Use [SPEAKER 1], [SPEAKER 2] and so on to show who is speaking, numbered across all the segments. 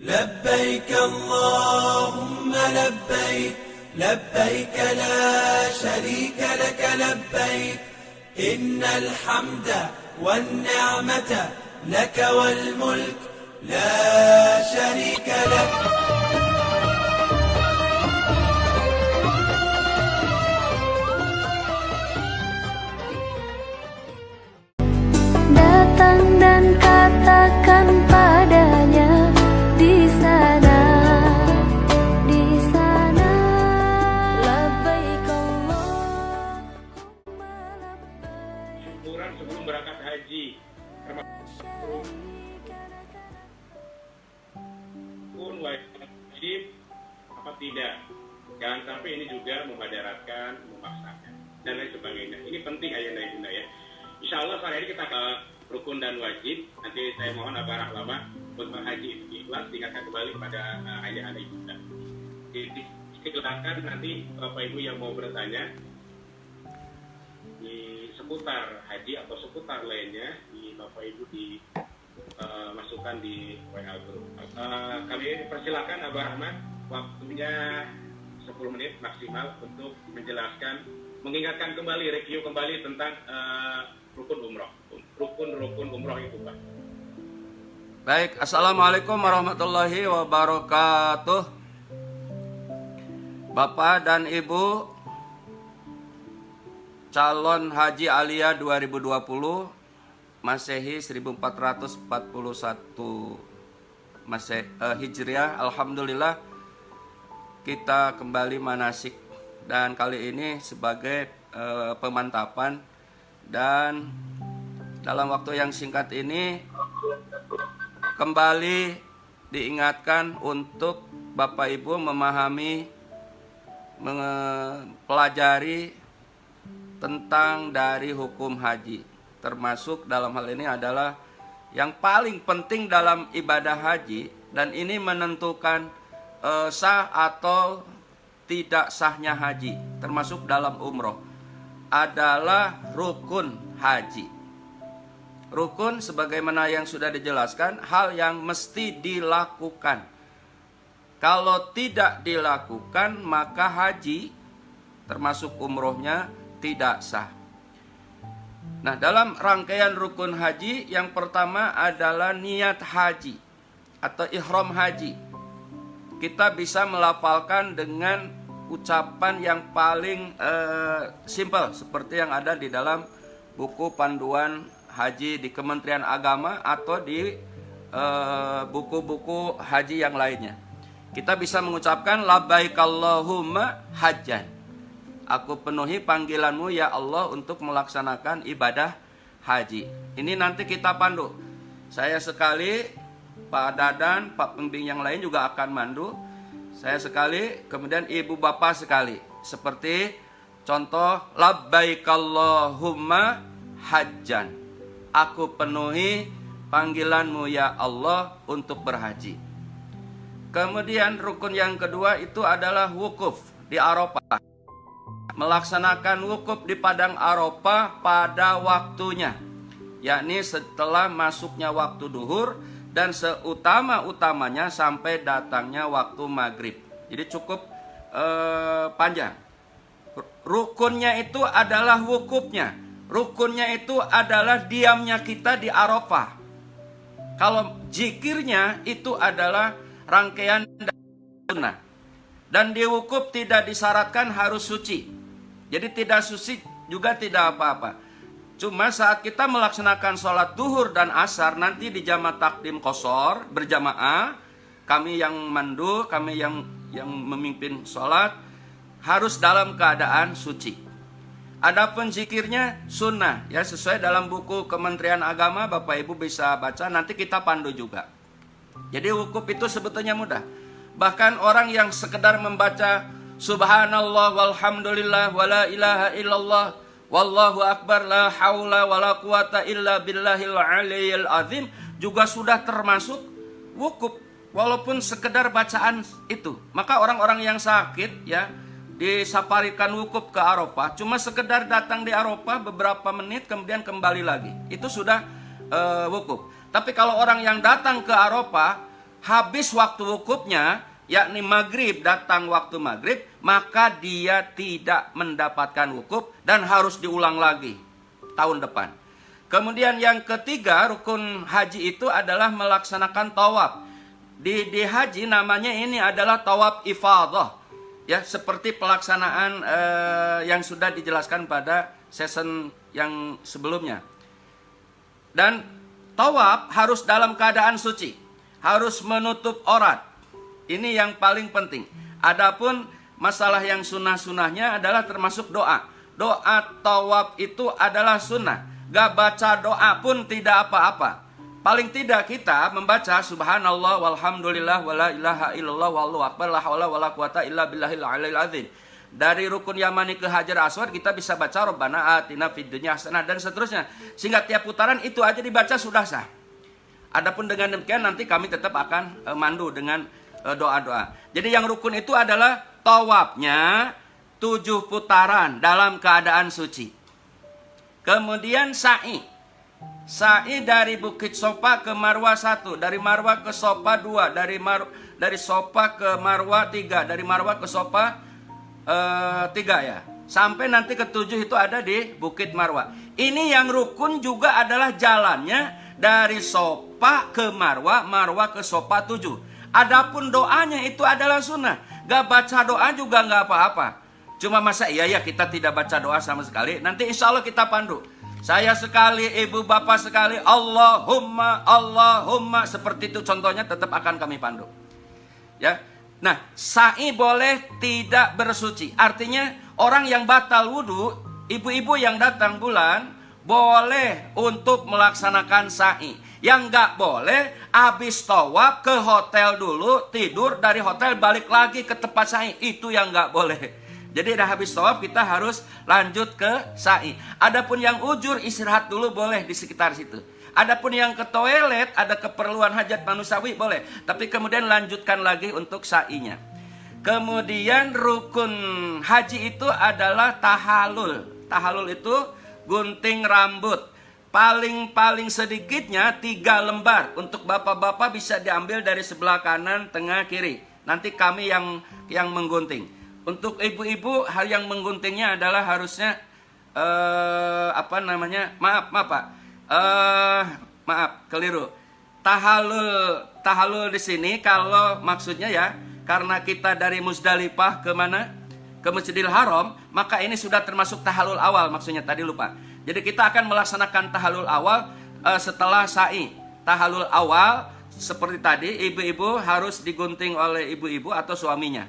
[SPEAKER 1] لبيك اللهم لبيك لبيك لا شريك لك لبيك إن الحمد والنعمة لك والملك لا شريك لك.
[SPEAKER 2] Datang dan katakan padanya di sana, labbaik Allahumma labbaik.
[SPEAKER 3] Syukuran sebelum berangkat haji pun wajib apa tidak, jangan sampai ini juga memadaratkan, memaksakan dan lain sebagainya. Ini penting ayah bunda ya. Insya Allah sore ini kita ke rukun dan wajib. Nanti saya mohon Abah Rahlamah untuk haji ikhlas diingatkan kembali pada ayah anak bunda. Jadi silakan nanti Bapak Ibu yang mau bertanya di seputar haji atau seputar lainnya di Bapak Ibu masukkan di WA group. Kami persilakan Abah Rahman, waktunya 10 menit maksimal untuk menjelaskan, mengingatkan kembali, review kembali tentang rukun umroh, rukun umroh itu Pak.
[SPEAKER 4] Baik, Assalamualaikum warahmatullahi wabarakatuh. Bapak dan Ibu calon haji Aliyah 2020 Masehi 1441 Hijriah. Alhamdulillah kita kembali manasik, dan kali ini sebagai pemantapan. Dan dalam waktu yang singkat ini kembali diingatkan untuk Bapak Ibu memahami, mempelajari tentang dari hukum haji. Termasuk dalam hal ini adalah yang paling penting dalam ibadah haji, dan ini menentukan sah atau tidak sahnya haji, termasuk dalam umroh, adalah rukun haji. Rukun sebagaimana yang sudah dijelaskan, hal yang mesti dilakukan. Kalau tidak dilakukan, maka haji termasuk umrohnya tidak sah. Nah, dalam rangkaian rukun haji, yang pertama adalah niat haji atau ihram haji. Kita bisa melafalkan dengan ucapan yang paling simple, seperti yang ada di dalam buku panduan haji di Kementerian Agama atau di buku-buku haji yang lainnya. Kita bisa mengucapkan labbaik Allahumma hajjan. Aku penuhi panggilanmu ya Allah untuk melaksanakan ibadah haji. Ini nanti kita pandu. Saya sekali, Pak Dadan, Pak Pembimbing yang lain juga akan mandu. Saya sekali, kemudian ibu bapak sekali. Seperti contoh labbaik Allahumma hajjan. Aku penuhi panggilanmu ya Allah untuk berhaji. Kemudian rukun yang kedua itu adalah wukuf di Arafah. Melaksanakan wukuf di padang Arafah pada waktunya, yakni setelah masuknya waktu duhur dan seutama-utamanya sampai datangnya waktu maghrib. Jadi cukup panjang. Rukunnya itu adalah wukufnya. Rukunnya itu adalah diamnya kita di Arafah. Kalau zikirnya itu adalah rangkaian sunnah. Dan di wukuf tidak disyaratkan harus suci. Jadi tidak suci juga tidak apa-apa. Cuma saat kita melaksanakan sholat duhur dan asar, nanti di jamaah takdim qashar berjamaah, kami yang mandu, kami yang memimpin sholat, harus dalam keadaan suci. Adapun zikirnya sunnah, ya sesuai dalam buku Kementerian Agama, Bapak Ibu bisa baca, nanti kita pandu juga. Jadi wukuf itu sebetulnya mudah. Bahkan orang yang sekedar membaca subhanallah walhamdulillah wala ilaha illallah wallahu akbar la haula wala quwata illa billahil aliyil azim juga sudah termasuk wukuf, walaupun sekedar bacaan itu. Maka orang-orang yang sakit ya disafarikan wukuf ke Arafah, cuma sekedar datang di Arafah beberapa menit kemudian kembali lagi, itu sudah wukuf. Tapi kalau orang yang datang ke Arafah habis waktu wukufnya, yakni maghrib, datang waktu maghrib, maka dia tidak mendapatkan wukuf dan harus diulang lagi tahun depan. Kemudian yang ketiga, rukun haji itu adalah melaksanakan tawaf. Di haji namanya ini adalah tawaf ifadah. Ya, seperti pelaksanaan yang sudah dijelaskan pada season yang sebelumnya. Dan tawaf harus dalam keadaan suci, harus menutup aurat. Ini yang paling penting. Adapun masalah yang sunnah-sunnahnya adalah termasuk doa. Doa tawaf itu adalah sunnah. Gak baca doa pun tidak apa-apa. Paling tidak kita membaca subhanallah walhamdulillah wala ilaha illallah wallahu akbar la haula wala quwata illa billahil aliyil azim. Dari rukun Yamani ke Hajar Aswad kita bisa baca Rabbana atina fid dunya hasanah dan seterusnya. Sehingga tiap putaran itu aja dibaca sudah sah. Adapun dengan demikian nanti kami tetap akan mandu dengan doa-doa. Jadi yang rukun itu adalah tawafnya 7 putaran dalam keadaan suci. Kemudian sa'i. Sa'i dari Bukit Sofa ke Marwah 1, dari Marwah ke Sofa 2, dari Sofa ke Marwah 3, dari Marwah ke Sofa 3 ya. Sampai nanti ke 7 itu ada di Bukit Marwah. Ini yang rukun juga adalah jalannya dari Sofa ke Marwah, Marwah ke Sofa 7. Adapun doanya itu adalah sunnah. Gak baca doa juga gak apa-apa. Cuma masa iya ya kita tidak baca doa sama sekali. Nanti insya Allah kita pandu. Saya sekali, ibu bapak sekali, Allahumma, Allahumma. Seperti itu contohnya tetap akan kami pandu. Ya. Nah, sa'i boleh tidak bersuci. Artinya orang yang batal wudhu, ibu-ibu yang datang bulan, boleh untuk melaksanakan sa'i. Yang nggak boleh, habis tawaf ke hotel dulu, tidur, dari hotel balik lagi ke tempat sa'i. Itu yang nggak boleh. Jadi dah habis tawaf kita harus lanjut ke sa'i. Adapun yang ujur istirahat dulu boleh di sekitar situ. Adapun yang ke toilet ada keperluan hajat manusiawi boleh. Tapi kemudian lanjutkan lagi untuk sa'inya. Kemudian rukun haji itu adalah tahalul. Tahalul itu gunting rambut. Paling sedikitnya 3 lembar. Untuk bapak-bapak bisa diambil dari sebelah kanan, tengah, kiri. Nanti kami yang menggunting. Untuk ibu-ibu hal yang mengguntingnya adalah harusnya Maaf Pak. Maaf, keliru. Tahalul di sini kalau maksudnya ya, karena kita dari Muzdalifah ke mana? Ke Masjidil Haram, maka ini sudah termasuk tahalul awal maksudnya tadi lupa. Jadi kita akan melaksanakan tahalul awal setelah sa'i. Tahalul awal seperti tadi, ibu-ibu harus digunting oleh ibu-ibu atau suaminya.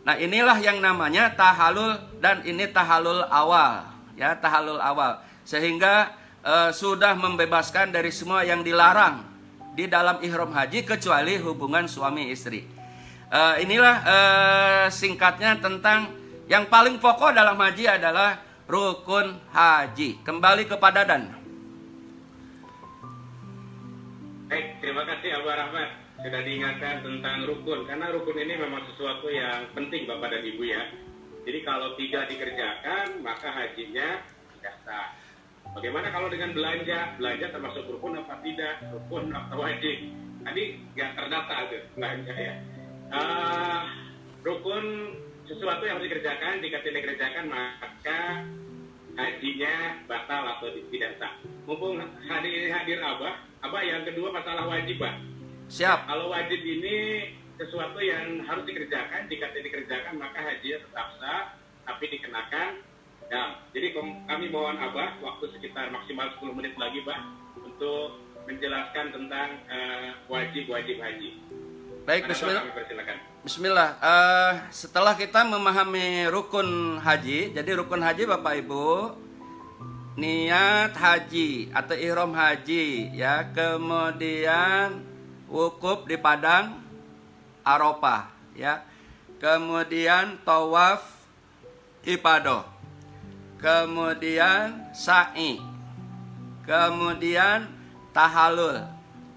[SPEAKER 4] Nah, inilah yang namanya tahalul dan ini tahalul awal, ya, tahalul awal. Sehingga sudah membebaskan dari semua yang dilarang di dalam ihram haji kecuali hubungan suami istri. Inilah singkatnya tentang yang paling pokok dalam haji adalah rukun haji. Kembali kepada Dan.
[SPEAKER 3] Baik, terima kasih Abah Rahmat sudah diingatkan tentang rukun, karena rukun ini memang sesuatu yang penting Bapak dan Ibu ya. Jadi kalau tidak dikerjakan maka hajinya tidak sah. Bagaimana kalau dengan belanja? Belanja termasuk rukun apa tidak? Rukun atau wajib? Tadi nggak terdata tuh belanja ya. Rukun sesuatu yang harus dikerjakan, jika tidak dikerjakan maka hajinya batal atau tidak sah. Mumpung hadir Abah yang kedua masalah wajib Pak.
[SPEAKER 4] Siap.
[SPEAKER 3] Kalau wajib ini sesuatu yang harus dikerjakan, jika tidak dikerjakan maka hajinya tetap sah, tapi dikenakan. Ya, jadi kami mohon Abah waktu sekitar maksimal 10 menit lagi Pak untuk menjelaskan tentang wajib-wajib haji.
[SPEAKER 4] Baik, Bismillah. Setelah kita memahami rukun haji, jadi rukun haji Bapak Ibu, niat haji atau ihram haji, ya, kemudian wukuf di padang Arafah, ya, kemudian tawaf ifadah, kemudian sa'i, kemudian tahalul,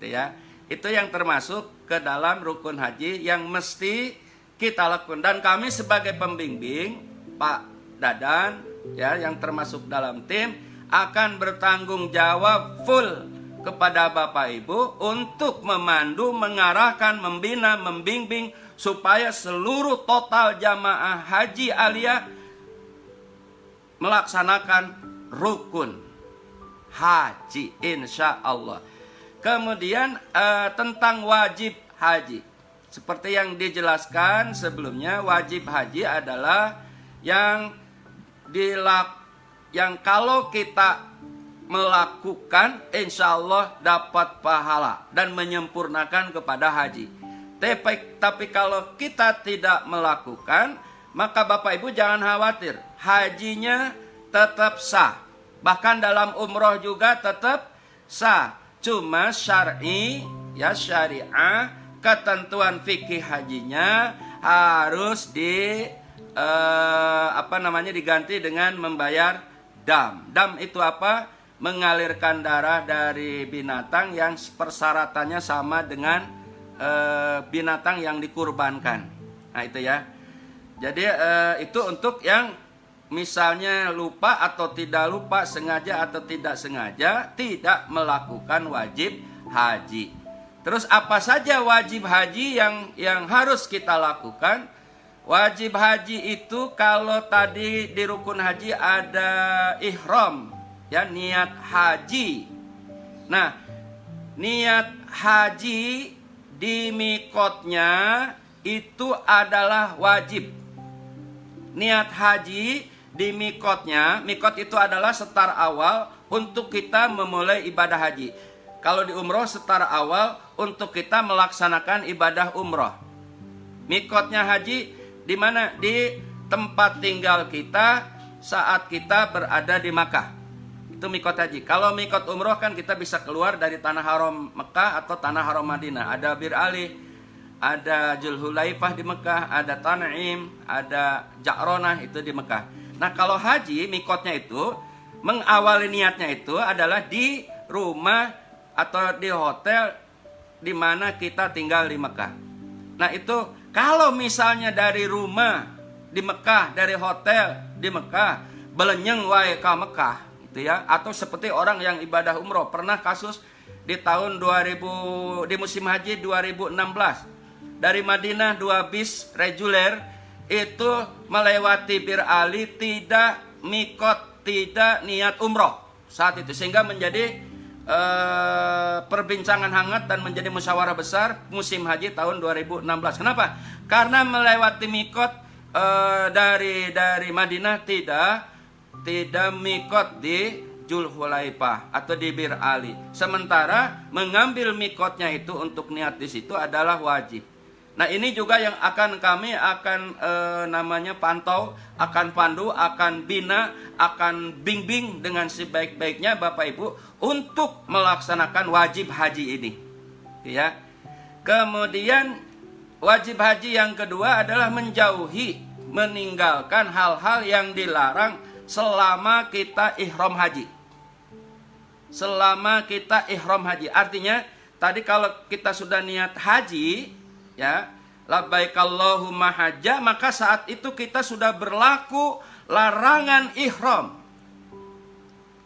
[SPEAKER 4] ya. Itu yang termasuk ke dalam rukun haji yang mesti kita lakukan. Dan kami sebagai pembimbing, Pak Dadan, ya, yang termasuk dalam tim, akan bertanggung jawab full kepada Bapak Ibu untuk memandu, mengarahkan, membina, membimbing supaya seluruh total jamaah haji aliyah melaksanakan rukun haji insya Allah. Kemudian tentang wajib haji, seperti yang dijelaskan sebelumnya, wajib haji adalah yang kalau kita melakukan insya Allah dapat pahala dan menyempurnakan kepada haji. Tapi kalau kita tidak melakukan, maka Bapak Ibu jangan khawatir, hajinya tetap sah. Bahkan dalam umroh juga tetap sah. Cuma syar'i, ya syariah, ketentuan fikih hajinya harus diganti dengan membayar dam. Dam itu apa? Mengalirkan darah dari binatang yang persyaratannya sama dengan binatang yang dikurbankan. Nah itu ya. Jadi itu untuk yang misalnya lupa atau tidak lupa, sengaja atau tidak sengaja, tidak melakukan wajib haji. Terus apa saja wajib haji yang harus kita lakukan? Wajib haji itu kalau tadi di rukun haji ada ihram, ya, niat haji. Nah, niat haji di mikotnya itu adalah wajib. Niat haji di mikotnya, mikot itu adalah setar awal untuk kita memulai ibadah haji. Kalau di umroh setar awal untuk kita melaksanakan ibadah umroh. Mikotnya haji di mana? Di tempat tinggal kita saat kita berada di Makkah. Itu mikot haji. Kalau mikot umroh kan kita bisa keluar dari tanah haram Mekah atau tanah haram Madinah. Ada Bir Ali, ada Zulhulaifah di Mekah, ada Tan'im, ada Ja'ronah itu di Mekah. Nah kalau haji mikotnya itu mengawali niatnya itu adalah di rumah atau di hotel di mana kita tinggal di Mekah. Nah itu kalau misalnya dari rumah di Mekah, dari hotel di Mekah, belenyeng wae ka Mekah gitu ya, atau seperti orang yang ibadah umroh. Pernah kasus di tahun 2000 di musim haji 2016 dari Madinah 2 bis reguler itu melewati Bir Ali, tidak mikot, tidak niat umroh saat itu, sehingga menjadi perbincangan hangat dan menjadi musyawarah besar musim haji tahun 2016. Kenapa? Karena melewati mikot dari Madinah tidak mikot di Zulhulaifah atau di Bir Ali. Sementara mengambil mikotnya itu untuk niat di situ adalah wajib. Nah ini juga yang akan kami pantau, akan pandu, akan bina, akan bimbing dengan sebaik-baiknya Bapak Ibu untuk melaksanakan wajib haji ini. Ya. Kemudian wajib haji yang kedua adalah menjauhi, meninggalkan hal-hal yang dilarang selama kita ihram haji. Selama kita ihram haji. Artinya tadi kalau kita sudah niat haji, ya, labbaik Allahumma hajja, maka saat itu kita sudah berlaku larangan ihram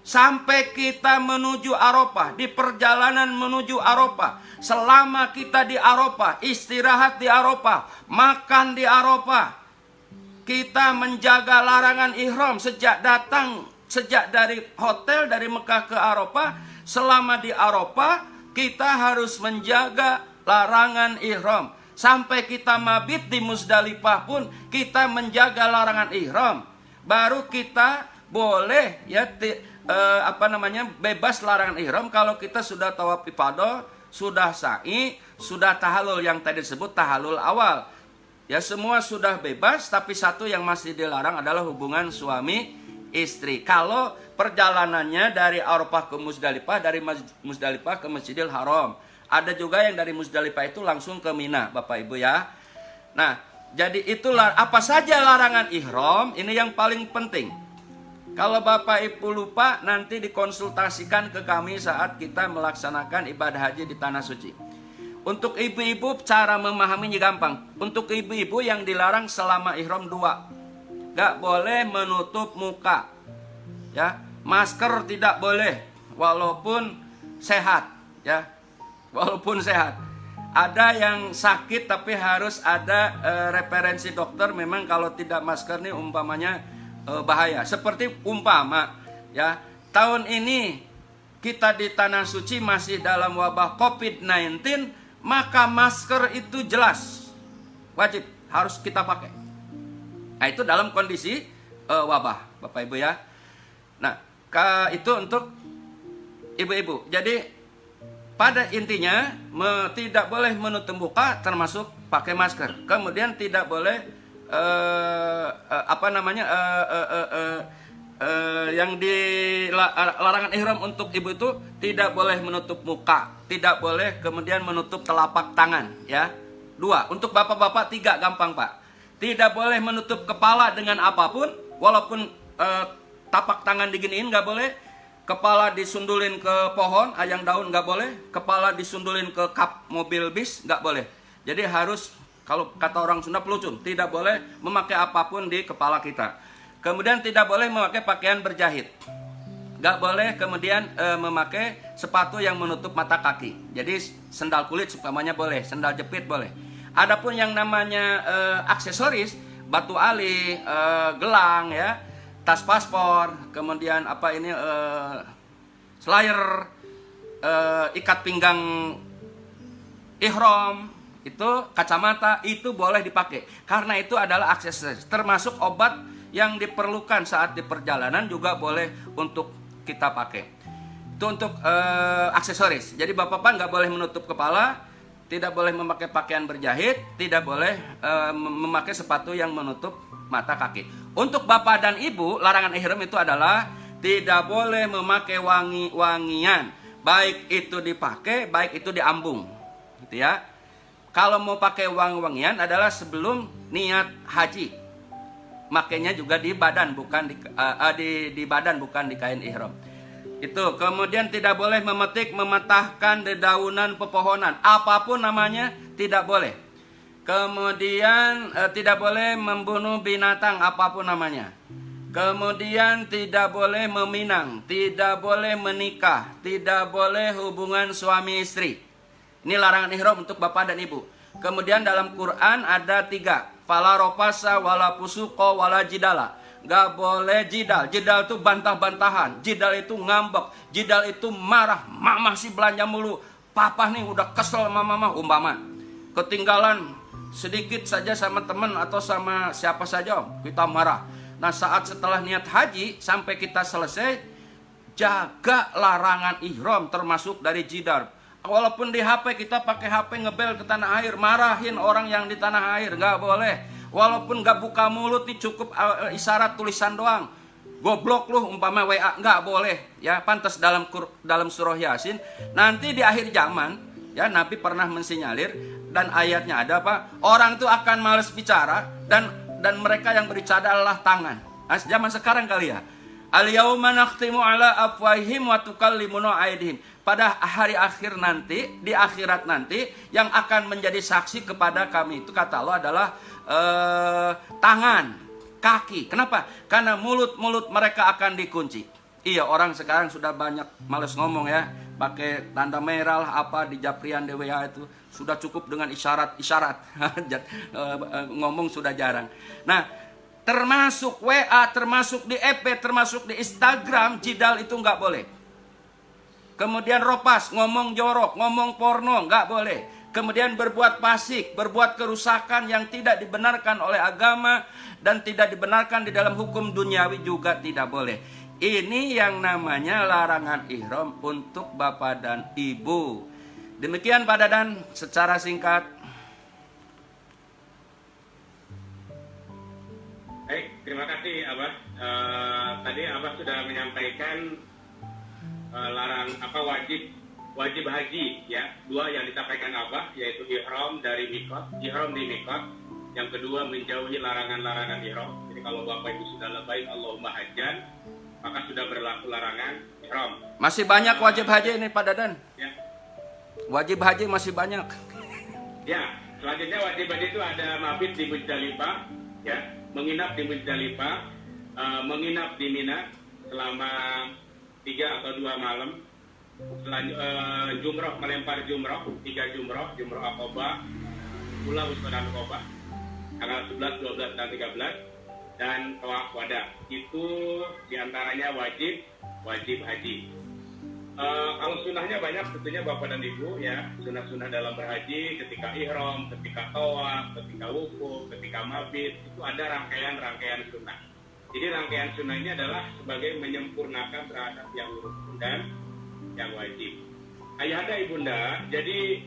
[SPEAKER 4] sampai kita menuju Arafah. Di perjalanan menuju Arafah, selama kita di Arafah, istirahat di Arafah, makan di Arafah, kita menjaga larangan ihram sejak dari hotel dari Mekah ke Arafah. Selama di Arafah kita harus menjaga larangan ihram. Sampai kita mabit di Musdalifah pun kita menjaga larangan ihram. Baru kita boleh bebas larangan ihram kalau kita sudah tawaf ifadah, sudah sa'i, sudah tahallul yang tadi disebut tahallul awal. Ya semua sudah bebas, tapi satu yang masih dilarang adalah hubungan suami istri. Kalau perjalanannya dari Arafah ke Musdalifah, dari Musdalifah ke Masjidil Haram. Ada juga yang dari Musdalifah itu langsung ke Mina, Bapak Ibu ya. Nah, jadi itulah apa saja larangan ihram, ini yang paling penting. Kalau Bapak Ibu lupa, nanti dikonsultasikan ke kami saat kita melaksanakan ibadah haji di Tanah Suci. Untuk ibu-ibu cara memahaminya gampang. Untuk ibu-ibu yang dilarang selama ihram 2. Gak boleh menutup muka. Ya, masker tidak boleh. Walaupun sehat, ya, walaupun sehat. Ada yang sakit tapi harus ada referensi dokter. Memang kalau tidak masker nih umpamanya bahaya. Seperti umpama, ya, tahun ini kita di Tanah Suci masih dalam wabah COVID-19, maka masker itu jelas wajib harus kita pakai. Nah, itu dalam kondisi wabah, Bapak Ibu ya. Nah, itu untuk ibu-ibu. Jadi pada intinya tidak boleh menutup muka termasuk pakai masker. Kemudian tidak boleh yang di larangan ihram untuk ibu itu tidak boleh menutup muka, tidak boleh kemudian menutup telapak tangan, ya. 2. Untuk bapak-bapak 3 gampang, Pak. Tidak boleh menutup kepala dengan apapun, walaupun tapak tangan diginiin nggak boleh. Kepala disundulin ke pohon, ayang daun nggak boleh. Kepala disundulin ke kap mobil bis nggak boleh. Jadi harus, kalau kata orang Sunda, pelucun. Tidak boleh memakai apapun di kepala kita. Kemudian tidak boleh memakai pakaian berjahit. Nggak boleh kemudian memakai sepatu yang menutup mata kaki. Jadi sendal kulit umpamanya boleh, sendal jepit boleh. Adapun yang namanya aksesoris, batu ali, gelang, ya, tas paspor, kemudian slayer, ikat pinggang ihram, itu kacamata, itu boleh dipakai karena itu adalah aksesoris, termasuk obat yang diperlukan saat di perjalanan juga boleh untuk kita pakai. Itu untuk aksesoris. Jadi bapak-bapak nggak boleh menutup kepala, tidak boleh memakai pakaian berjahit, tidak boleh memakai sepatu yang menutup mata kaki. Untuk bapak dan ibu, larangan ihram itu adalah tidak boleh memakai wangi-wangian, baik itu dipakai, baik itu diambung, gitu ya. Kalau mau pakai wangi-wangian adalah sebelum niat haji, makanya juga di badan, bukan di badan, bukan di kain ihram. Itu. Kemudian tidak boleh mematahkan dedaunan pepohonan, apapun namanya tidak boleh. Kemudian tidak boleh membunuh binatang apapun namanya. Kemudian tidak boleh meminang, tidak boleh menikah, tidak boleh hubungan suami istri. Ini larangan ihram untuk bapak dan ibu. Kemudian dalam Quran ada 3. Fala rofasa wala fusuqa wala jidala. Gak boleh jidal. Jidal itu bantah-bantahan. Jidal itu ngambek. Jidal itu marah. Mama sih belanja mulu. Papa nih udah kesel sama mama. Umpama ketinggalan sedikit saja sama teman atau sama siapa saja, kita marah. Nah, saat setelah niat haji sampai kita selesai, jaga larangan ihram termasuk dari jidal. Walaupun di HP kita pakai HP ngebel ke tanah air, marahin orang yang di tanah air, nggak boleh. Walaupun nggak buka mulut, nih cukup isyarat tulisan doang. Goblok lu umpama WA, nggak boleh. Ya, pantas dalam surah Yasin. Nanti di akhir zaman, ya, Nabi pernah mensinyalir dan ayatnya ada apa? Orang itu akan malas bicara dan mereka yang berbicara adalah tangan. Zaman sekarang kali ya. Al-yauma nakhtimu ala afwahihim wa tukallimuna aydihim. Pada hari akhir nanti, di akhirat nanti, yang akan menjadi saksi kepada kami itu kata Allah adalah tangan, kaki. Kenapa? Karena mulut mereka akan dikunci. Iya, orang sekarang sudah banyak males ngomong ya, pakai tanda merah lah apa di Japrian DWA itu sudah cukup dengan isyarat. Ngomong sudah jarang. Nah, termasuk WA, termasuk di EP, termasuk di Instagram, jidal itu nggak boleh. Kemudian ropas, ngomong jorok, ngomong porno, nggak boleh. Kemudian berbuat fasik, berbuat kerusakan yang tidak dibenarkan oleh agama dan tidak dibenarkan di dalam hukum duniawi juga tidak boleh. Ini yang namanya larangan ihram untuk bapak dan ibu. Demikian Pak Dadan secara singkat.
[SPEAKER 3] Baik, terima kasih Abah. Tadi Abah sudah menyampaikan wajib haji ya. 2 yang disampaikan Abah yaitu ihram dari mikot, ihram di mikot. Yang kedua menjauhi larangan-larangan ihram. Jadi kalau Bapak Ibu sudah labbaik Allahumma hajjan, maka sudah berlaku larangan ihram.
[SPEAKER 4] Masih banyak wajib haji ini Pak Dadan.
[SPEAKER 3] Ya.
[SPEAKER 4] Wajib haji masih banyak.
[SPEAKER 3] Ya, selanjutnya wajib haji itu ada mabit di Muzdalifah, ya, menginap di Muzdalifah, menginap di Mina selama 3 atau 2 malam. Jumroh, melempar jumroh, 3 jumroh Aqobah, Ula Usman dan Aqobah, tanggal 11, 12, dan 13, dan tawaf wada. Itu diantaranya wajib haji. Kalau sunnahnya banyak tentunya Bapak dan Ibu ya, sunnah-sunnah dalam berhaji, ketika ihram, ketika tawaf, ketika wukuf, ketika mabit, itu ada rangkaian sunnah. Jadi rangkaian sunnah ini adalah sebagai menyempurnakan terhadap yang rukun dan yang wajib. Ayahanda ibunda, jadi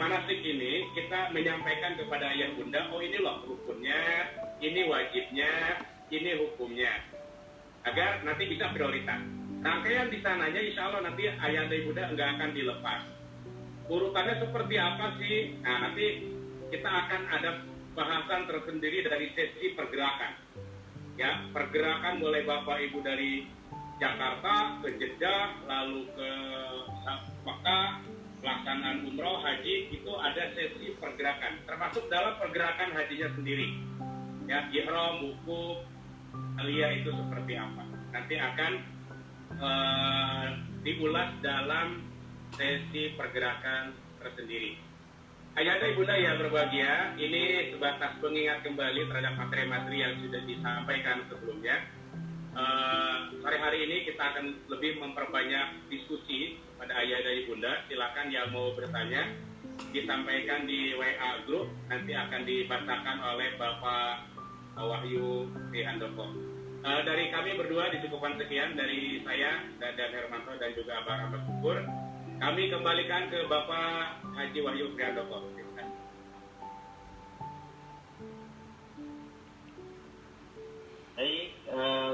[SPEAKER 3] manasik ini kita menyampaikan kepada ayah bunda, oh ini loh rukunnya, ini wajibnya, ini hukumnya, agar nanti bisa prioritas. Rangkaian di sananya insya Allah nanti ayahanda ibunda nggak akan dilepas. Urutannya seperti apa sih? Nah nanti kita akan ada bahasan tersendiri dari sesi pergerakan. Ya, pergerakan mulai Bapak Ibu dari Jakarta ke Jeddah, lalu ke Makkah, pelaksanaan umroh, haji, itu ada sesi pergerakan, termasuk dalam pergerakan hajinya sendiri. Ya, ihram, wukuf, aliyah itu seperti apa? Nanti akan diulas dalam sesi pergerakan tersendiri. Ayahanda ibunda yang berbahagia, ini sebatas pengingat kembali terhadap materi-materi yang sudah disampaikan sebelumnya. Sore hari ini kita akan lebih memperbanyak diskusi pada ayahanda ibunda. Silakan yang mau bertanya disampaikan di WA group, nanti akan dibacakan oleh Bapak Wahyu P. Handoko. Dari kami berdua dicukupkan sekian, dari saya dan Hermanto dan juga Abah Ahmad Syukur. Kami kembalikan ke Bapak Haji Wahyu P. Handoko.
[SPEAKER 5] Baik,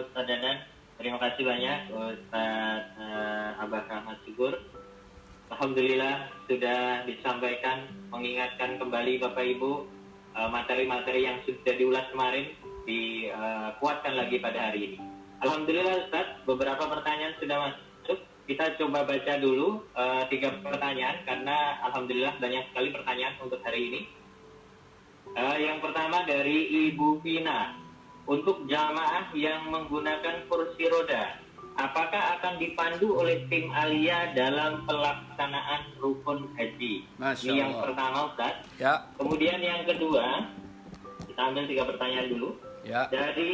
[SPEAKER 5] Ustaz Dadan, terima kasih banyak Ustaz Abah Ahmad Syukur. Alhamdulillah sudah disampaikan, mengingatkan kembali Bapak Ibu materi-materi yang sudah diulas kemarin, dikuatkan lagi pada hari ini. Alhamdulillah Ustaz, beberapa pertanyaan sudah masuk. Kita coba baca dulu 3 pertanyaan karena Alhamdulillah banyak sekali pertanyaan untuk hari ini. Yang pertama dari Ibu Vina, untuk jamaah yang menggunakan kursi roda, apakah akan dipandu oleh tim Aliyah dalam pelaksanaan rukun haji? Ini yang pertama Ustaz. Ya. Kemudian yang kedua, kita ambil 3 pertanyaan dulu. Ya. Dari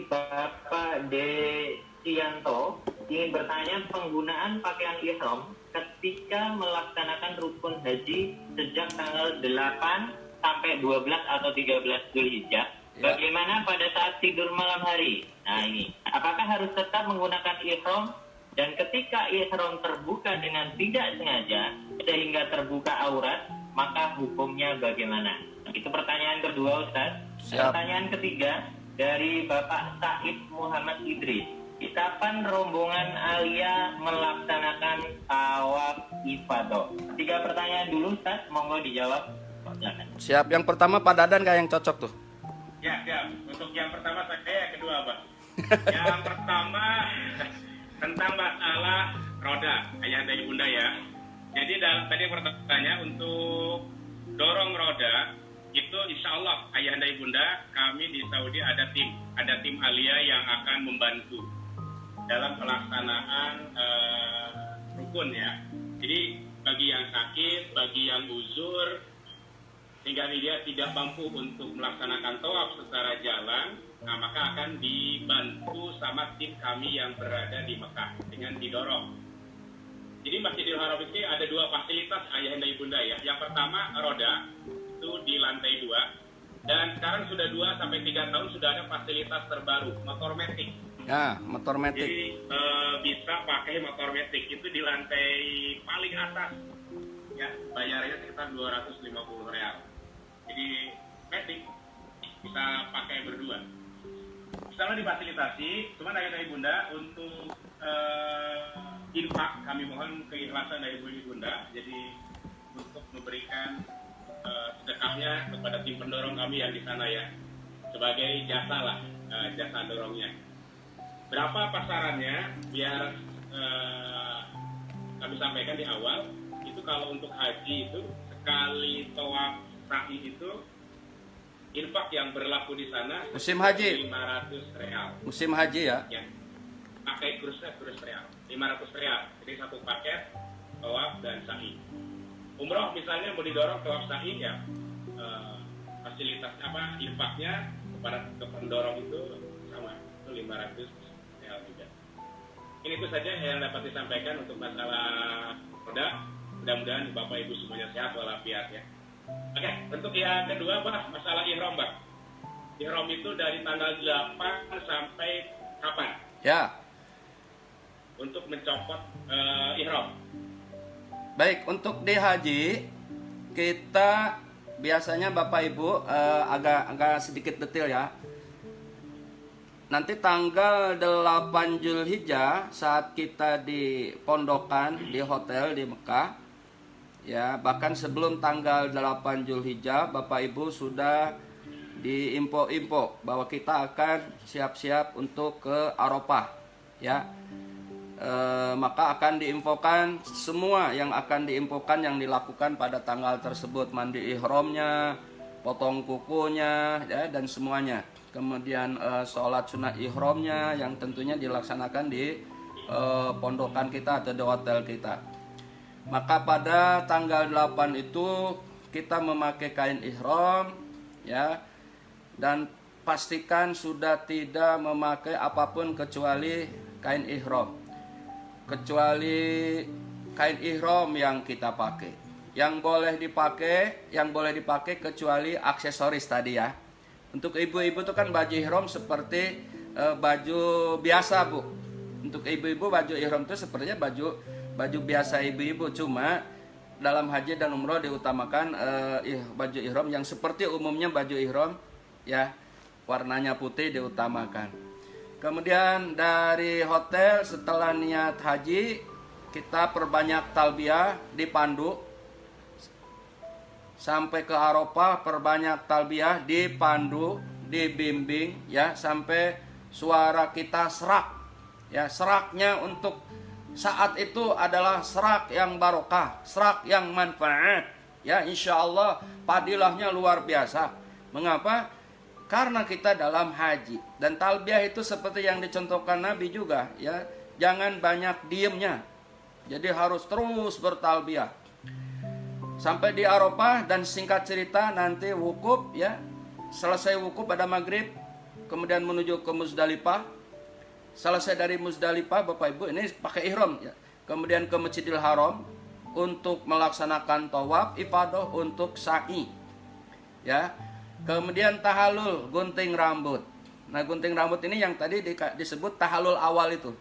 [SPEAKER 5] Bapak Desianto ingin bertanya penggunaan pakaian ihram ketika melaksanakan rukun haji sejak tanggal 8 sampai 12 atau 13 Zulhijjah. Ya. Bagaimana pada saat tidur malam hari? Nah ini, apakah harus tetap menggunakan ihram? Dan ketika ihram terbuka dengan tidak sengaja sehingga terbuka aurat, maka hukumnya bagaimana? Itu pertanyaan kedua Ustaz. Siap. Pertanyaan ketiga dari Bapak Said Muhammad Idris. Kapan rombongan Aliyah melaksanakan tawaf ifadah? 3 pertanyaan dulu Ustaz, monggo dijawab.
[SPEAKER 4] Siap, yang pertama Pak Dadan kayak yang cocok tuh.
[SPEAKER 3] Ya, siap. Untuk yang pertama saya, yang kedua Pak. Yang pertama tentang masalah roda, ayahanda ibunda ya. Jadi tadi pertanyaannya untuk dorong roda itu insya Allah ayahanda ibunda kami di Saudi ada tim Aliyah yang akan membantu dalam pelaksanaan rukun ya. Jadi bagi yang sakit, bagi yang uzur, sehingga dia tidak mampu untuk melaksanakan tawaf secara jalan, nah maka akan dibantu sama tim kami yang berada di Mekah dengan didorong. Jadi Masjidil Haram ini ada 2 fasilitas ayahanda ibunda ya. Yang pertama roda itu di lantai 2, dan sekarang sudah 2 sampai 3 tahun sudah ada fasilitas terbaru, motor metik.
[SPEAKER 4] Ya, motor metik.
[SPEAKER 3] Jadi bisa pakai motor metik itu di lantai paling atas. Ya, bayarnya sekitar 250 real. Jadi metik bisa pakai berdua. Misalnya difasilitasi, cuman ayah ibunda untuk infak kami mohon keikhlasan dari ibu ibunda. Jadi untuk memberikan sedekahnya kepada tim pendorong kami yang di sana ya, sebagai jasa lah, jasa dorongnya. Berapa pasarannya biar kami sampaikan di awal. Itu kalau untuk haji itu sekali tawaf sa'i itu infak yang berlaku di sana
[SPEAKER 4] musim haji
[SPEAKER 3] 500 real.
[SPEAKER 4] Musim haji ya.
[SPEAKER 3] Ya. pakai kurusnya real, 500 real. Jadi satu paket tawaf dan sa'i. Umroh misalnya mau didorong tawaf sa'i ya, fasilitas infaknya kepada pendorong itu sama, itu 500 real juga. Ini itu saja yang dapat disampaikan untuk masalah roda. Mudah-mudahan Bapak Ibu semuanya sehat walafiat ya. Oke, untuk yang kedua Pak, masalah ihram Pak. Ihram itu dari tanggal 8 sampai kapan?
[SPEAKER 4] Ya.
[SPEAKER 3] Untuk mencopot ihram.
[SPEAKER 4] Baik, untuk di haji kita biasanya Bapak Ibu agak sedikit detail ya. Nanti tanggal 8 Zulhijjah saat kita di pondokan di hotel di Mekah, ya bahkan sebelum tanggal 8 Zulhijjah Bapak Ibu sudah diinfo-info bahwa kita akan siap-siap untuk ke Arafah, ya. Maka akan diinfokan semua yang akan diinfokan yang dilakukan pada tanggal tersebut, mandi ihramnya, potong kukunya, ya, dan semuanya. Kemudian sholat sunat ihramnya yang tentunya dilaksanakan di pondokan kita atau di hotel kita. Maka pada tanggal 8 itu kita memakai kain ihram, ya, dan pastikan sudah tidak memakai apapun kecuali kain ihram, kecuali kain ihram yang kita pakai. Yang boleh dipakai kecuali aksesoris tadi ya. Untuk ibu-ibu itu kan baju ihram seperti baju biasa Bu. Untuk ibu-ibu baju ihram itu sepertinya baju biasa ibu-ibu, cuma dalam haji dan umroh diutamakan baju ihram yang seperti umumnya baju ihram ya, warnanya putih diutamakan. Kemudian dari hotel setelah niat haji kita perbanyak talbiyah, dipandu sampai ke Arafah, perbanyak talbiyah, dipandu, dibimbing ya sampai suara kita serak. Ya, seraknya untuk saat itu adalah serak yang barokah, serak yang manfaat. Ya, insya Allah padilahnya luar biasa. Mengapa? Karena kita dalam haji dan talbiyah itu seperti yang dicontohkan Nabi juga, ya. Jangan banyak diemnya. Jadi harus terus bertalbiyah sampai di Arafah, dan singkat cerita nanti wukuf ya. Selesai wukuf pada maghrib, kemudian menuju ke Muzdalifah. Selesai dari Muzdalifah Bapak Ibu ini pakai ihram ya. Kemudian ke Masjidil Haram untuk melaksanakan tawaf ifadah untuk sa'i. Ya. Kemudian tahallul, gunting rambut. Nah, gunting rambut ini yang tadi disebut tahallul awal itu.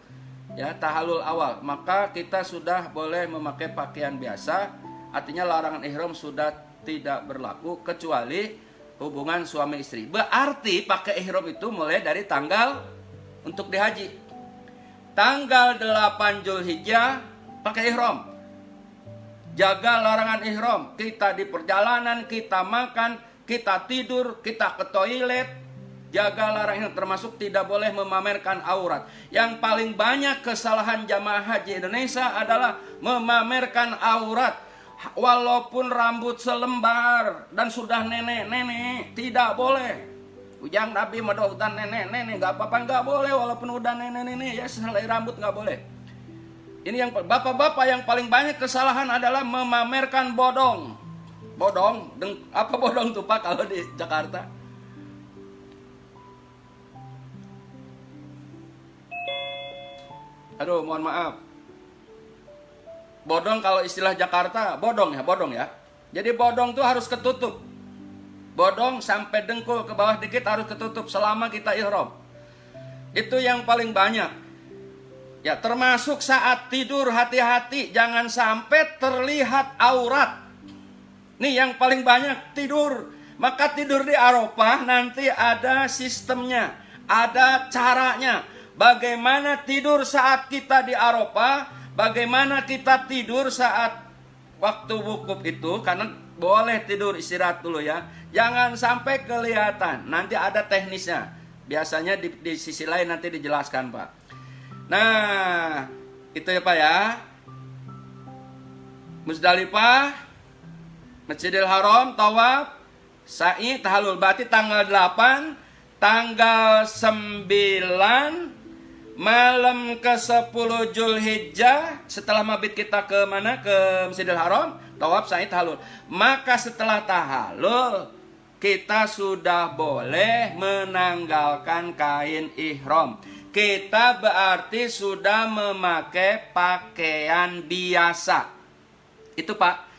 [SPEAKER 4] Ya, tahallul awal. Maka kita sudah boleh memakai pakaian biasa. Artinya larangan ihram sudah tidak berlaku kecuali hubungan suami istri. Berarti pakai ihram itu mulai dari tanggal untuk dihaji. Tanggal 8 Zulhijjah pakai ihram. Jaga larangan ihram. Kita di perjalanan, kita makan, kita tidur, kita ke toilet. Jaga larangan, termasuk tidak boleh memamerkan aurat. Yang paling banyak kesalahan jamaah haji Indonesia adalah memamerkan aurat. Walaupun rambut selembar dan sudah nenek-nenek, tidak boleh. Ujang Nabi medotan nenek-nenek, gak apa-apa, gak boleh. Walaupun udah nenek-nenek, ya selai rambut gak boleh. Ini yang bapak-bapak yang paling banyak kesalahan adalah memamerkan bodong. Bodong, apa bodong tuh Pak kalau di Jakarta? Aduh, mohon maaf. Bodong kalau istilah Jakarta, bodong ya. Jadi bodong tuh harus ketutup. Bodong sampai dengkul ke bawah dikit harus ketutup selama kita ihram. Itu yang paling banyak. Ya, termasuk saat tidur hati-hati jangan sampai terlihat aurat. Nih yang paling banyak tidur. Maka tidur di Arafah nanti ada sistemnya, ada caranya. Bagaimana tidur saat kita di Arafah? Bagaimana kita tidur saat waktu wukuf itu? Karena boleh tidur istirahat dulu ya. Jangan sampai kelihatan. Nanti ada teknisnya. Biasanya di sisi lain nanti dijelaskan Pak. Nah, itu ya Pak ya. Muzdalifah, Masjidil Haram, tawaf, sa'i, tahallul. Berarti tanggal 8, tanggal 9 malam ke-10 Zulhijjah, setelah mabit kita ke mana? Ke Masjidil Haram, tawaf, sa'i, tahallul. Maka setelah tahallul, kita sudah boleh menanggalkan kain ihram. Kita berarti sudah memakai pakaian biasa. Itu Pak.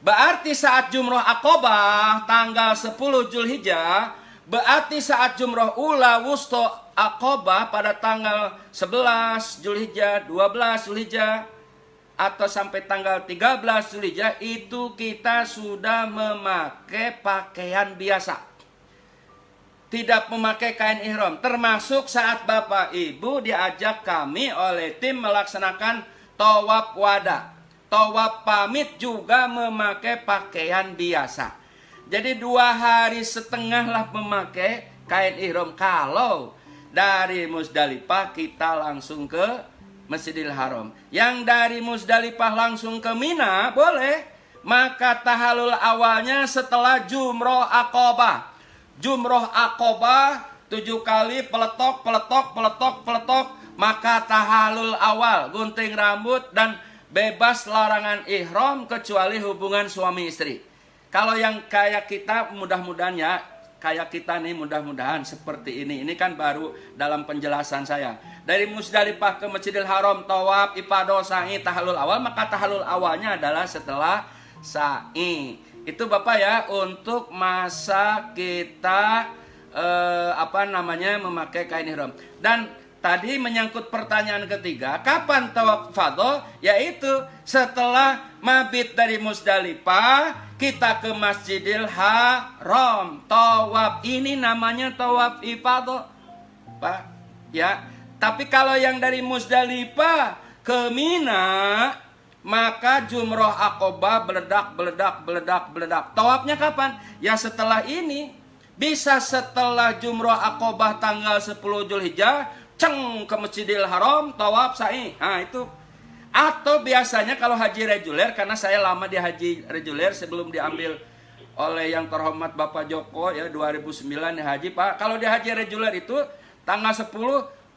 [SPEAKER 4] Berarti saat Jumroh Aqobah tanggal 10 Zulhijjah, berarti saat Jumroh Ula Wusta Aqobah pada tanggal 11 Zulhijjah, 12 Zulhijjah, atau sampai tanggal 13 Zulhijjah, itu kita sudah memakai pakaian biasa. Tidak memakai kain ihram. Termasuk saat Bapak Ibu diajak kami oleh tim melaksanakan tawaf wada. Tawaf pamit juga memakai pakaian biasa. Jadi 2 hari setengah lah memakai kain ihram. Kalau dari Musdalifah kita langsung ke Masjidil Haram. Yang dari Musdalifah langsung ke Mina boleh. Maka tahallul awalnya setelah Jumroh Aqobah. Jumroh Aqobah 7 kali peletok, peletok, peletok, peletok. Maka tahallul awal, gunting rambut dan bebas larangan ihram kecuali hubungan suami istri. Kalau yang kayak kita mudah-mudahan ya, kayak kita nih mudah-mudahan seperti ini. Ini kan baru dalam penjelasan saya. Dari Musdalifah ke Masjidil Haram, tawaf, ifadah, sa'i, tahallul awal. Maka tahallul awalnya adalah setelah sa'i. Itu Bapak ya, untuk masa kita memakai kain ihram. Dan tadi menyangkut pertanyaan ketiga, kapan tawaf ifadah? Yaitu setelah mabit dari Musdalifah, kita ke Masjidil Haram. Tawaf ini namanya tawaf ifadah, Pak. Ya. Tapi kalau yang dari Musdalifah ke Mina, maka Jumroh Aqobah beledak, beledak, beledak, beledak. Tawafnya kapan? Ya setelah ini. Bisa setelah Jumroh Aqobah tanggal 10 Zulhijjah, ceng ke Masjidil Haram, tawaf, sa'i. Nah itu. Atau biasanya kalau haji reguler, karena saya lama di haji reguler sebelum diambil oleh yang terhormat Bapak Joko ya 2009 di haji Pak. Kalau di haji reguler itu tanggal 10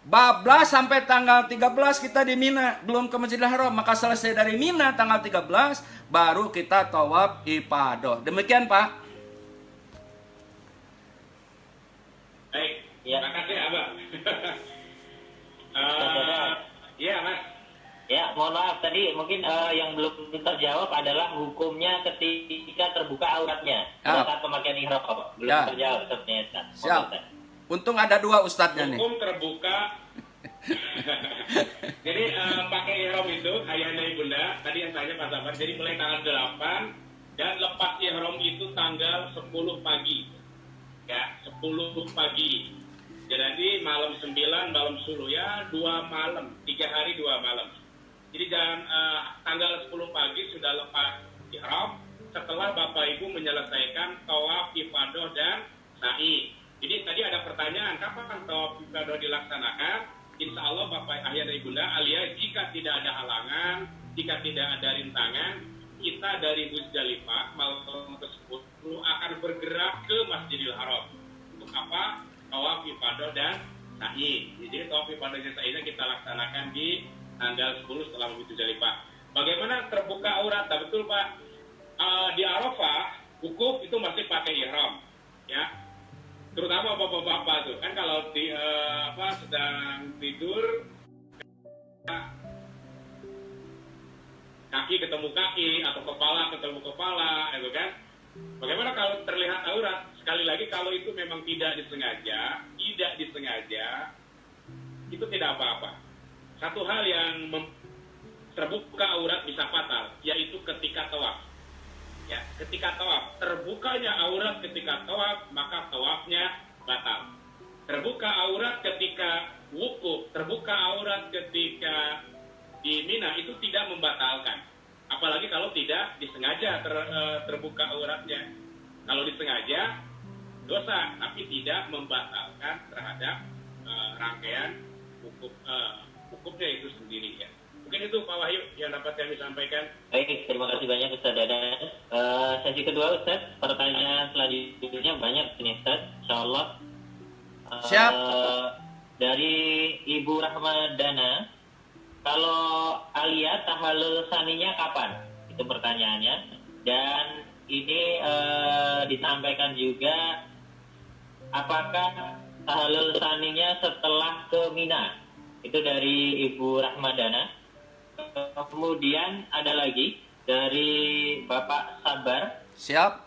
[SPEAKER 4] bablas sampai tanggal 13 kita di Mina, belum ke Masjidil Haram. Maka selesai dari Mina tanggal 13 baru kita tawaf ifadah. Demikian Pak.
[SPEAKER 3] Baik,
[SPEAKER 5] Ya.
[SPEAKER 3] terima kasih Abah. Iya Mas.
[SPEAKER 5] Ya, mohon maaf tadi mungkin yang belum terjawab adalah hukumnya ketika terbuka auratnya pada saat pemakaian ihram. Belum terjawab ternyata.
[SPEAKER 4] Siap. Untung ada 2 ustadznya nih.
[SPEAKER 3] Hukum terbuka. Jadi pakai ihram itu ayahanda ibunda tadi yang tanya Pak Sabar. Jadi mulai tanggal 8 dan lepas ihram itu tanggal 10 pagi. Ya, 10 pagi. Jadi malam 9, malam 10 ya 2 malam, 3 hari 2 malam. Jadi tanggal 10 pagi sudah lepas ihram setelah Bapak Ibu menyelesaikan tawaf ifadah dan sa'i. Jadi tadi ada pertanyaan, kapan tawaf ifadah dilaksanakan? Insya Allah Bapak Ayah dan Ibunda, alias jika tidak ada halangan, jika tidak ada rintangan, kita dari Musdalifah malam ke-10 akan bergerak ke Masjidil Haram. Untuk apa? Tawaf ifadah dan sa'i. Jadi tawaf ifadah dan sa'inya kita laksanakan di tanggal 10 setelah mabit Musdalifah. Bagaimana terbuka aurat? Nah, betul Pak. Di Arafah, wukuf itu masih pakai ihram, ya. Terutama bapak-bapak tuh kan kalau sedang tidur kaki ketemu kaki atau kepala ketemu kepala, itu kan. Bagaimana kalau terlihat aurat? Sekali lagi kalau itu memang tidak disengaja, itu tidak apa-apa. Satu hal yang terbuka aurat bisa fatal, yaitu ketika tawaf. Ya, ketika tawaf, terbukanya aurat ketika tawaf, maka tawafnya batal. Terbuka aurat ketika wukuf, terbuka aurat ketika di Mina itu tidak membatalkan. Apalagi kalau tidak disengaja terbuka auratnya. Kalau disengaja dosa, tapi tidak membatalkan terhadap rangkaian wukufnya itu sendiri ya. Mungkin itu Pak Wahyu yang dapat kami sampaikan.
[SPEAKER 5] Baik, terima kasih banyak Ustaz Dadan. Sesi kedua Ustaz, pertanyaan selanjutnya banyak ini Ustaz, insyaallah.
[SPEAKER 4] Siap.
[SPEAKER 5] dari Ibu Rahmadana, kalau Alia tahallul saninya kapan? Itu pertanyaannya. Dan ini disampaikan juga, apakah tahallul saninya setelah ke Mina? Itu dari Ibu Rahmadana. Kemudian ada lagi dari Bapak Sabar.
[SPEAKER 4] Siap.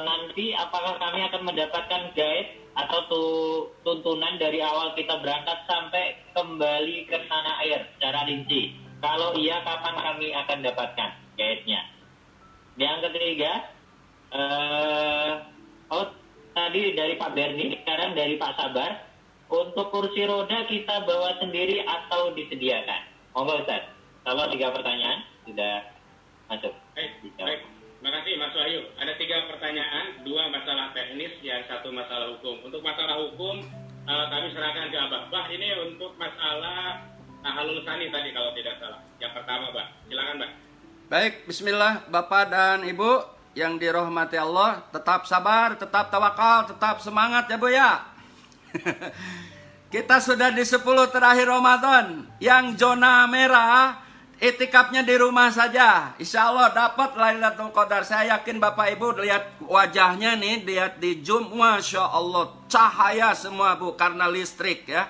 [SPEAKER 5] Nanti apakah kami akan mendapatkan guide atau tuntunan dari awal kita berangkat sampai kembali ke tanah air secara rinci? Kalau iya, kapan kami akan dapatkan guide-nya? Yang ketiga, tadi dari Pak Berni, sekarang dari Pak Sabar. Untuk kursi roda kita bawa sendiri atau disediakan? Monggo Ustaz. Kalau 3 pertanyaan sudah masuk.
[SPEAKER 3] Baik. Terima kasih Mas Wahyu. Ada 3 pertanyaan, 2 masalah teknis, yang 1 masalah hukum. Untuk masalah hukum, kami serahkan ke Abah. Bah, ini untuk masalah tahallul sani tadi kalau tidak salah. Yang pertama, Bah. Silakan, Bah.
[SPEAKER 4] Baik, bismillah Bapak dan Ibu yang dirahmati Allah, tetap sabar, tetap tawakal, tetap semangat ya Bu ya. Kita sudah di 10 terakhir Ramadan. Yang zona merah, itikafnya di rumah saja. Insya Allah dapat Lailatul Qadar. Saya yakin Bapak Ibu lihat wajahnya nih, lihat di Zoom, Masya Allah, cahaya semua Bu, karena listrik ya.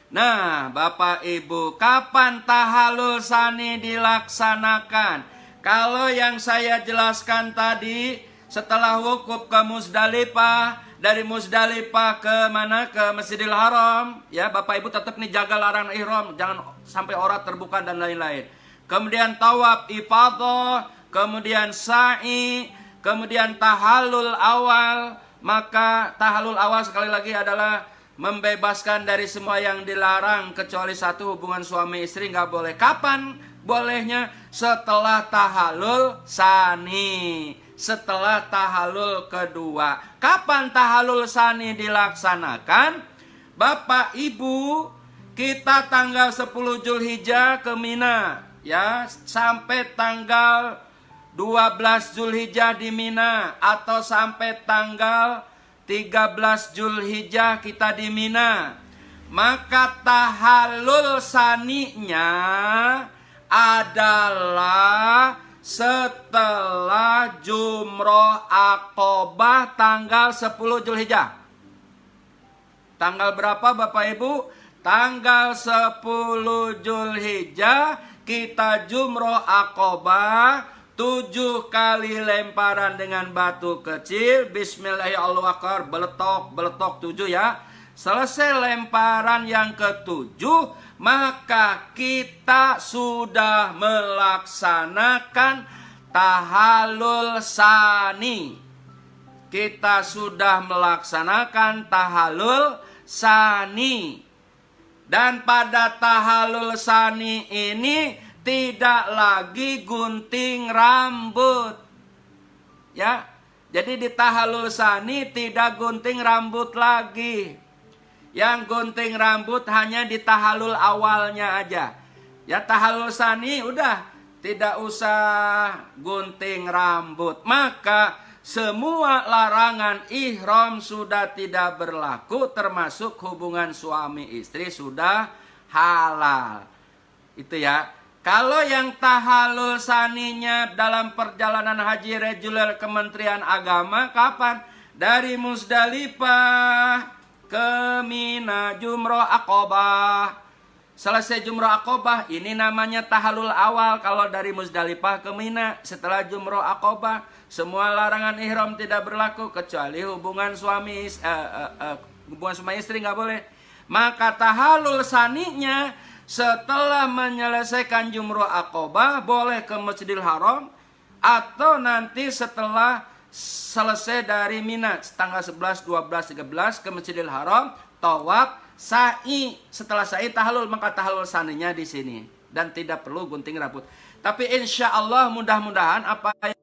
[SPEAKER 4] Nah, Bapak Ibu, kapan tahallul sani dilaksanakan? Kalau yang saya jelaskan tadi, setelah wukuf ke Muzdalifah, dari Muzdalifah ke mana? Ke Masjidil Haram. Ya, Bapak Ibu tetap nih jaga larangan ihram, jangan sampai aurat terbuka dan lain-lain. Kemudian tawaf ifadah, kemudian sa'i, kemudian tahallul awal. Maka tahallul awal sekali lagi adalah membebaskan dari semua yang dilarang kecuali 1, hubungan suami istri nggak boleh. Kapan bolehnya? Setelah tahallul sani, setelah tahallul kedua. Kapan tahallul sani dilaksanakan? Bapak Ibu, kita tanggal 10 Zulhijjah ke Mina ya, sampai tanggal 12 Zulhijjah di Mina, atau sampai tanggal 13 Zulhijjah kita di Mina. Maka tahallul saninya adalah setelah Jumroh Aqobah tanggal 10 Zulhijjah. Tanggal berapa Bapak Ibu? Tanggal 10 Zulhijjah kita Jumroh Aqobah, 7 kali lemparan dengan batu kecil. Bismillahirrahmanirrahim. Beletok 7 ya. Selesai lemparan yang ke-7, maka kita sudah melaksanakan tahallul sani. Kita sudah melaksanakan tahallul sani. Dan pada tahallul sani ini tidak lagi gunting rambut. Ya. Jadi di tahallul sani tidak gunting rambut lagi. Yang gunting rambut hanya di tahallul awalnya aja. Ya, tahallul sani udah tidak usah gunting rambut. Maka semua larangan ihram sudah tidak berlaku, termasuk hubungan suami istri sudah halal. Itu ya. Kalau yang tahallul saninya dalam perjalanan haji reguler Kementerian Agama, kapan? Dari Muzdalifah ke Mina, Jumroh Aqobah. Selesai Jumroh Aqobah, ini namanya tahallul awal. Kalau dari Muzdalifah ke Mina, setelah Jumroh Aqobah, semua larangan ihram tidak berlaku kecuali hubungan suami istri nggak boleh. Maka tahallul saninya setelah menyelesaikan Jumroh Aqobah boleh ke Masjidil Haram, atau nanti setelah selesai dari Mina tanggal 11, 12, 13 ke Masjidil Haram, tawaf, sa'i. Setelah sa'i tahallul, maka tahallul saninya di sini dan tidak perlu gunting rambut. Tapi insya Allah mudah-mudahan apa yang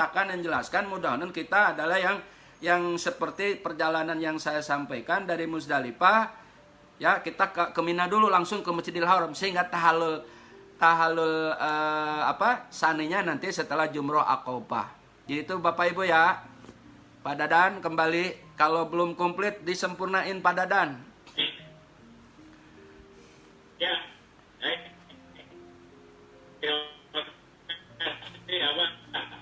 [SPEAKER 4] akan menjelaskan, mudah-mudahan kita adalah yang seperti perjalanan yang saya sampaikan dari Muzdalifah ya, kita ke Mina dulu langsung ke Masjidil Haram, sehingga tahallul saninya nanti setelah Jumroh Aqobah. Jadi itu Bapak Ibu ya. Pak Dadan kembali. Kalau belum komplit disempurnain Pak Dadan.
[SPEAKER 3] Ya, ya Pak.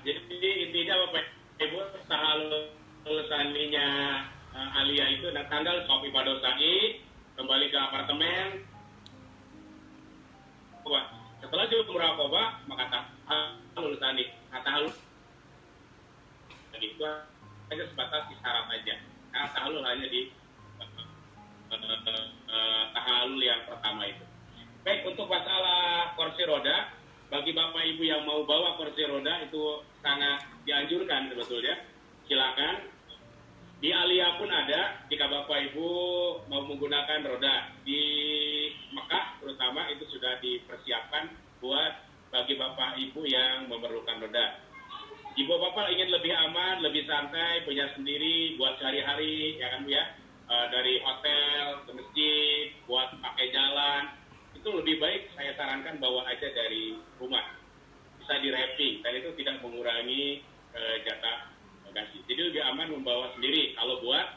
[SPEAKER 3] Jadi intinya Bapak Ibu tahallul saninya Alia itu tanggal Sofi Padosai kembali ke apartemen. Wah, setelah jumrah Pak, maka tahallul sani, tahallul itu hanya sebatas isyarat aja. Nah, tahallul hanya di tahallul yang pertama itu. Baik, untuk masalah kursi roda, bagi Bapak Ibu yang mau bawa kursi roda itu sangat dianjurkan sebetulnya. Silakan. Di Alia pun ada, jika Bapak Ibu mau menggunakan roda. Di Mekah terutama itu sudah dipersiapkan buat bagi Bapak Ibu yang memerlukan roda. Ibu Bapak ingin lebih aman, lebih santai, punya sendiri buat sehari-hari, ya kan Bu ya? Dari hotel ke masjid, buat pakai jalan, itu lebih baik saya sarankan bawa aja dari rumah. Bisa di-wrapping, dan itu tidak mengurangi jatah bagasi. Jadi lebih aman membawa sendiri kalau buat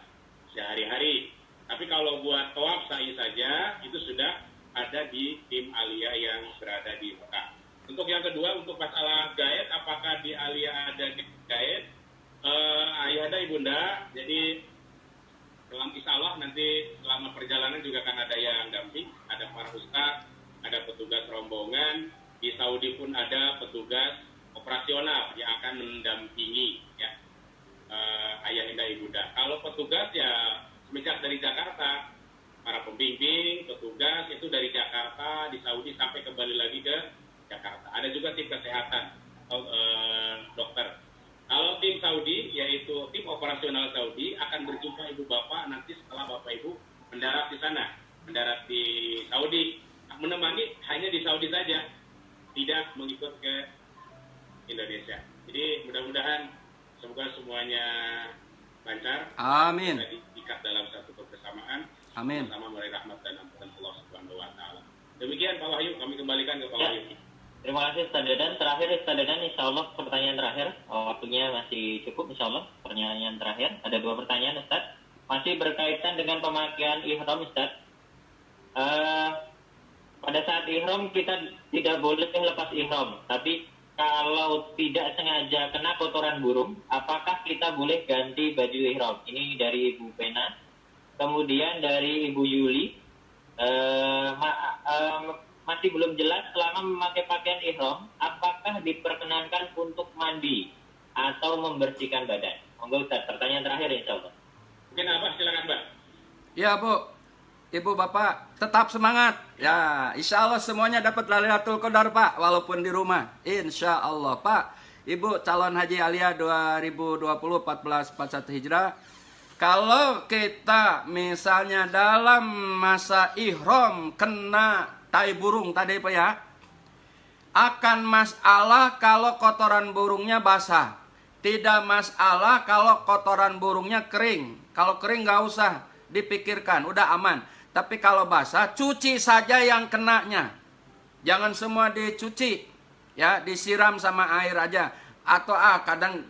[SPEAKER 3] sehari-hari. Tapi kalau buat tawaf sa'i saja, itu sudah ada di tim Alia yang berada di Mekah. Untuk yang kedua, untuk masalah gaet, apakah di Alia ada gaet? Ayahanda, ibunda, jadi insya Allah nanti selama perjalanan juga akan ada yang damping, ada para ustaz, ada petugas rombongan, di Saudi pun ada petugas operasional yang akan mendampingi ya ayahanda, ibunda. Kalau petugas ya semenjak dari Jakarta, para pembimbing, petugas itu dari Jakarta, di Saudi sampai kembali lagi ke Jakarta. Ada juga tim kesehatan, dokter. Kalau tim Saudi, yaitu tim operasional Saudi, akan berjumpa ibu bapak nanti setelah bapak ibu mendarat di sana, mendarat di Saudi, menemani hanya di Saudi saja, tidak mengikut ke Indonesia. Jadi mudah-mudahan semoga semuanya lancar.
[SPEAKER 4] Amin.
[SPEAKER 3] Kita diikat dalam satu kebersamaan.
[SPEAKER 4] Amin.
[SPEAKER 3] Sama meraih rahmat dan ampunan Allah Subhanahu Wa Taala. Demikian Pak Wahyu, kami kembalikan ke Pak
[SPEAKER 5] Ya.
[SPEAKER 3] Wahyu.
[SPEAKER 5] Terima kasih Ustaz Dadan. Terakhir Ustaz Dadan, insya Allah pertanyaan terakhir. Waktunya masih cukup insya Allah. Pertanyaan terakhir. Ada 2 pertanyaan Ustaz. Masih berkaitan dengan pemakaian ihram Ustaz. Pada saat ihram kita tidak boleh lepas ihram. Tapi kalau tidak sengaja kena kotoran burung, apakah kita boleh ganti baju ihram? Ini dari Ibu Pena. Kemudian dari Ibu Yuli. Masih belum jelas selama memakai pakaian ihram, apakah diperkenankan untuk mandi atau membersihkan badan? Monggo Ustaz, pertanyaan terakhir insya Allah.
[SPEAKER 3] Mungkin Abah, silakan Mbak.
[SPEAKER 4] Ya Bu, Ibu Bapak tetap semangat. Ya, insya Allah semuanya dapat Lailatul Qadar Pak, walaupun di rumah. Insya Allah Pak. Ibu calon haji Alia 2020 1441 Hijrah. Kalau kita misalnya dalam masa ihram kena tai burung tadi Pak ya, akan masalah kalau kotoran burungnya basah. Tidak masalah kalau kotoran burungnya kering. Kalau kering nggak usah dipikirkan, udah aman. Tapi kalau basah, cuci saja yang kenanya. Jangan semua dicuci, ya disiram sama air aja. Atau kadang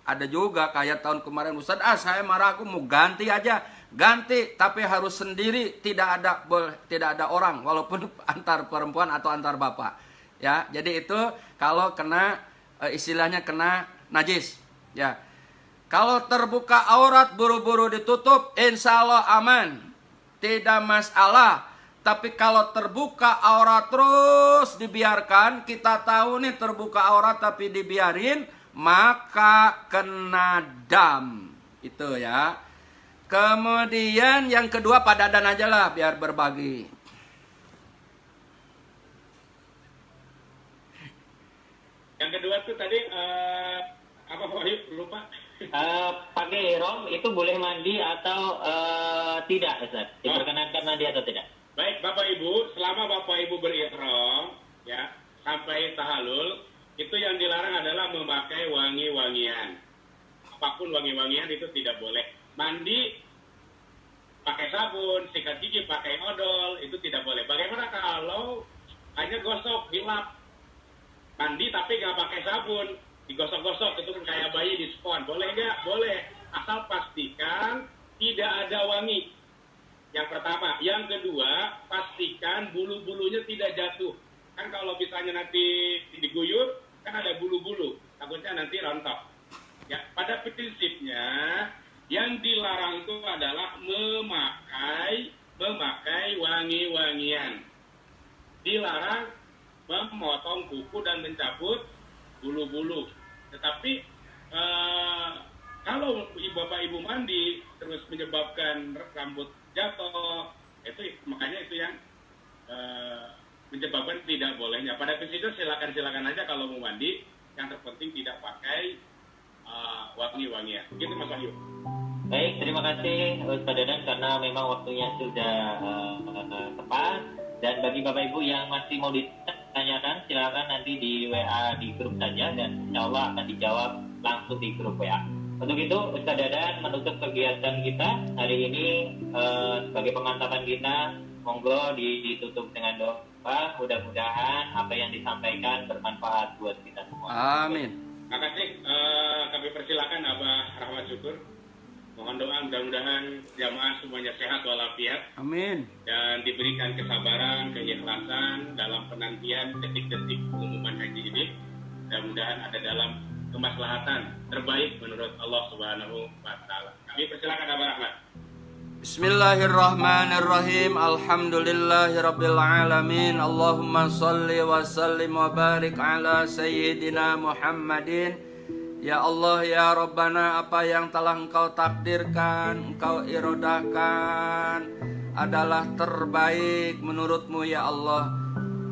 [SPEAKER 4] ada juga kayak tahun kemarin Ustaz, saya marah, aku mau ganti aja. Ganti, tapi harus sendiri, tidak ada orang, walaupun antar perempuan atau antar bapak. Ya, jadi itu kalau kena istilahnya kena najis. Ya, kalau terbuka aurat buru-buru ditutup, insya Allah aman, tidak masalah. Tapi kalau terbuka aurat terus dibiarkan, kita tahu nih terbuka aurat tapi dibiarin, maka kena dam. Itu ya. Kemudian yang kedua Pak Dadan aja lah biar berbagi.
[SPEAKER 3] Yang kedua tuh tadi apa Pak Wahyu? Lupa.
[SPEAKER 5] Pakai ihram itu boleh mandi atau tidak Ustaz? Diperkenankan mandi atau tidak?
[SPEAKER 3] Baik Bapak Ibu, selama Bapak Ibu berihram ya sampai tahallul, itu yang dilarang adalah memakai wangi-wangian. Apapun wangi-wangian itu tidak boleh. Mandi pakai sabun, sikat gigi pakai odol, itu tidak boleh. Bagaimana kalau hanya gosok, dilap? Mandi tapi nggak pakai sabun, digosok-gosok, itu kan kayak bayi di spon. Boleh nggak? Boleh. asal pastikan tidak ada wangi. Yang pertama. Yang kedua, pastikan bulu-bulunya tidak jatuh. Kan kalau misalnya nanti diguyur, kan ada bulu-bulu, takutnya nanti rontok. Ya, pada prinsipnya yang dilarang itu adalah memakai wangi-wangian. Dilarang memotong kuku dan mencabut bulu-bulu. Tetapi kalau bapak ibu mandi terus menyebabkan rambut jatuh, itu makanya itu yang menyebabkan tidak bolehnya. Pada prinsipnya silakan aja kalau mau mandi, yang terpenting tidak pakai wangi-wangian. Gitu Mas Wahyu.
[SPEAKER 5] Baik, terima kasih Ustaz Dadan karena memang waktunya sudah tepat. Dan bagi Bapak Ibu yang masih mau ditanyakan, silakan nanti di WA di grup saja dan insya Allah akan dijawab langsung di grup WA. Untuk itu Ustaz Dadan menutup kegiatan kita hari ini sebagai pemantapan kita, monggo ditutup dengan doa. Mudah-mudahan apa yang disampaikan bermanfaat buat kita semua.
[SPEAKER 4] Amin.
[SPEAKER 3] Terima kasih. Kami persilakan Abah Rahmat Syukur. Mohon doa mudah-mudahan jamaah semuanya sehat walafiat.
[SPEAKER 4] Amin.
[SPEAKER 3] Dan diberikan kesabaran, keikhlasan dalam penantian detik-detik pengumuman haji ini. Mudah-mudahan ada dalam kemaslahatan terbaik menurut Allah Subhanahu wa taala. Kami persilakan Abah Rahmat.
[SPEAKER 4] Bismillahirrahmanirrahim. Alhamdulillahirabbil alamin. Allahumma shalli wa sallim wa barik ala sayyidina Muhammadin. Ya Allah, ya Rabbana, apa yang telah Engkau takdirkan, Engkau irodahkan adalah terbaik menurut-Mu ya Allah.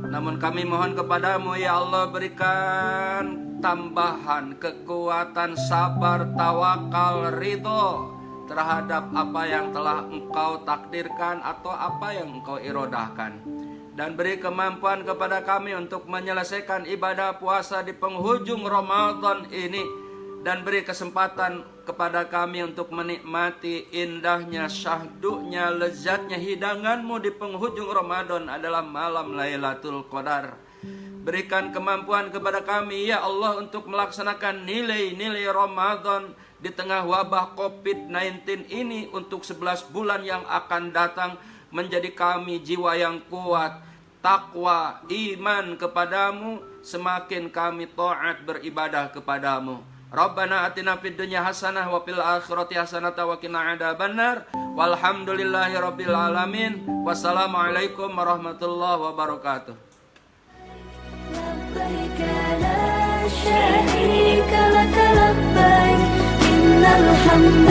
[SPEAKER 4] Namun kami mohon kepadamu ya Allah, berikan tambahan kekuatan, sabar, tawakal, ridho terhadap apa yang telah Engkau takdirkan atau apa yang Engkau irodahkan. Dan beri kemampuan kepada kami untuk menyelesaikan ibadah puasa di penghujung Ramadan ini. Dan beri kesempatan kepada kami untuk menikmati indahnya, syahdunya, lezatnya hidanganmu di penghujung Ramadan adalah malam Lailatul Qadar. Berikan kemampuan kepada kami ya Allah untuk melaksanakan nilai-nilai Ramadan di tengah wabah COVID-19 ini untuk 11 bulan yang akan datang, menjadi kami jiwa yang kuat, takwa, iman kepadamu, semakin kami taat beribadah kepadamu. Rabbana atina fid dunya hasanah wa fil akhirati hasanah wa qina adzabannar. Walhamdulillahi rabbil alamin. Wassalamualaikum warahmatullahi wabarakatuh.
[SPEAKER 2] لبيك لا شريك لك لبيك إن الحمد